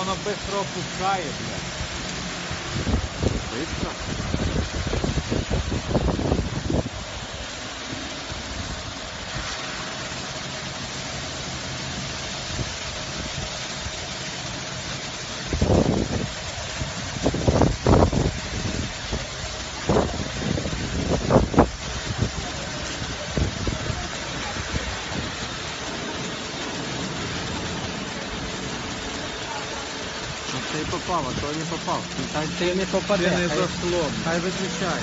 воно быстро опускає, блядь. Быстро? Це і попав, а то не попав. Ти не попаде, Ти не хай- заслон. Хай виключає.